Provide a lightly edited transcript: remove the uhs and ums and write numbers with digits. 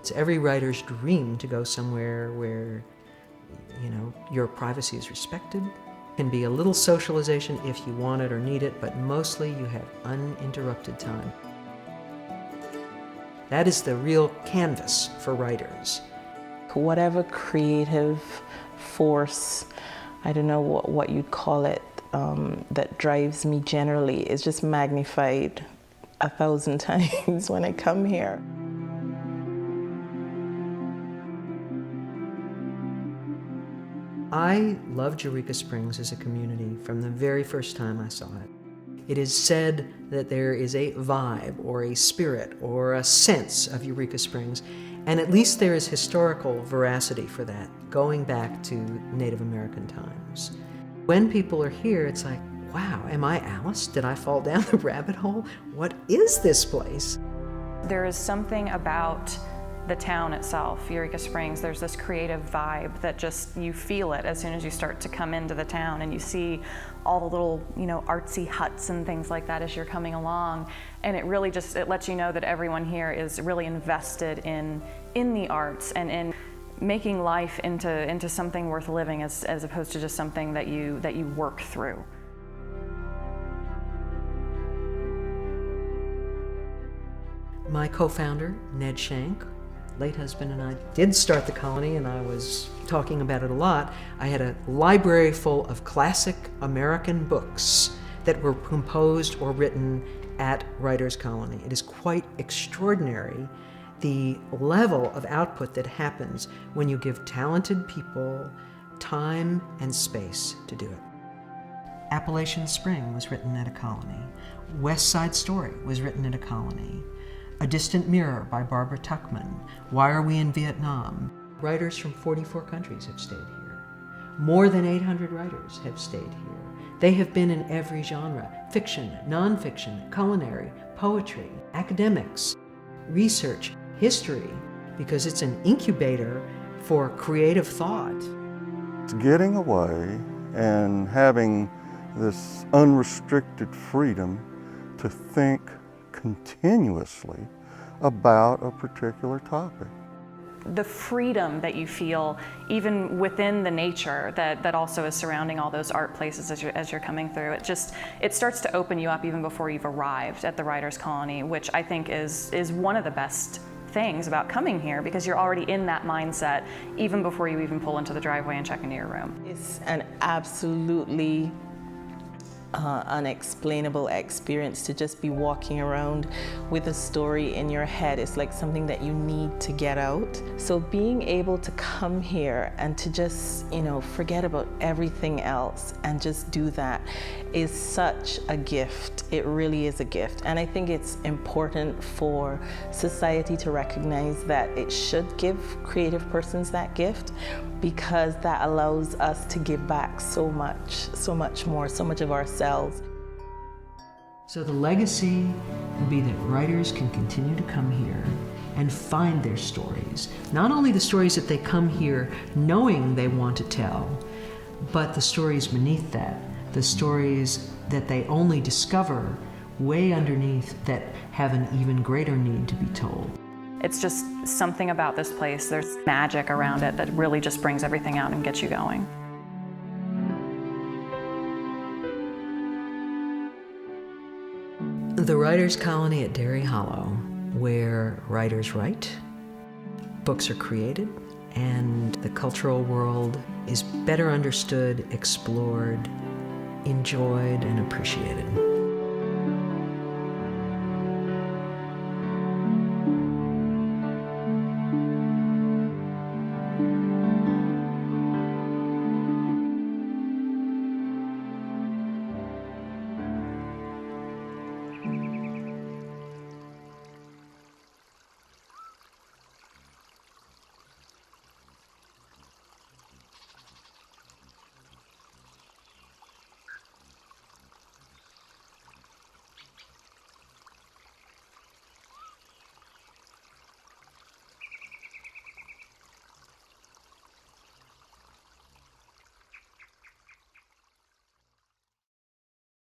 It's every writer's dream to go somewhere where, your privacy is respected. It can be a little socialization if you want it or need it, but mostly you have uninterrupted time. That is the real canvas for writers. Whatever creative force, I don't know what you'd call it, that drives me generally is just magnified 1,000 times when I come here. I loved Eureka Springs as a community from the very first time I saw it. It is said that there is a vibe or a spirit or a sense of Eureka Springs, and at least there is historical veracity for that, going back to Native American times. When people are here, it's like, wow, am I Alice? Did I fall down the rabbit hole? What is this place? There is something about the town itself, Eureka Springs. There's this creative vibe that just, you feel it as soon as you start to come into the town and you see all the little, artsy huts and things like that as you're coming along. And it really just, it lets you know that everyone here is really invested in the arts and in making life into something worth living as opposed to just something that you work through. My co-founder, Ned Shank, late husband, and I did start the colony, and I was talking about it a lot. I had a library full of classic American books that were composed or written at Writers' Colony. It is quite extraordinary the level of output that happens when you give talented people time and space to do it. Appalachian Spring was written at a colony. West Side Story was written at a colony. A Distant Mirror by Barbara Tuchman. Why Are We in Vietnam? Writers from 44 countries have stayed here. More than 800 writers have stayed here. They have been in every genre: fiction, nonfiction, culinary, poetry, academics, research, history, because it's an incubator for creative thought. It's getting away and having this unrestricted freedom to think continuously about a particular topic. The freedom that you feel even within the nature that also is surrounding all those art places as you're coming through, it starts to open you up even before you've arrived at the Writers' Colony, which I think is one of the best things about coming here, because you're already in that mindset even before you even pull into the driveway and check into your room. It's an absolutely unexplainable experience to just be walking around with a story in your head. It's like something that you need to get out. So being able to come here and to just, forget about everything else and just do that is such a gift. It really is a gift. And I think it's important for society to recognize that it should give creative persons that gift, because that allows us to give back so much more, so much of ourselves. So the legacy will be that writers can continue to come here and find their stories. Not only the stories that they come here knowing they want to tell, but the stories beneath that, the stories that they only discover way underneath that have an even greater need to be told. It's just something about this place. There's magic around it that really just brings everything out and gets you going. The Writers' Colony at Derry Hollow, where writers write, books are created, and the cultural world is better understood, explored, enjoyed, and appreciated.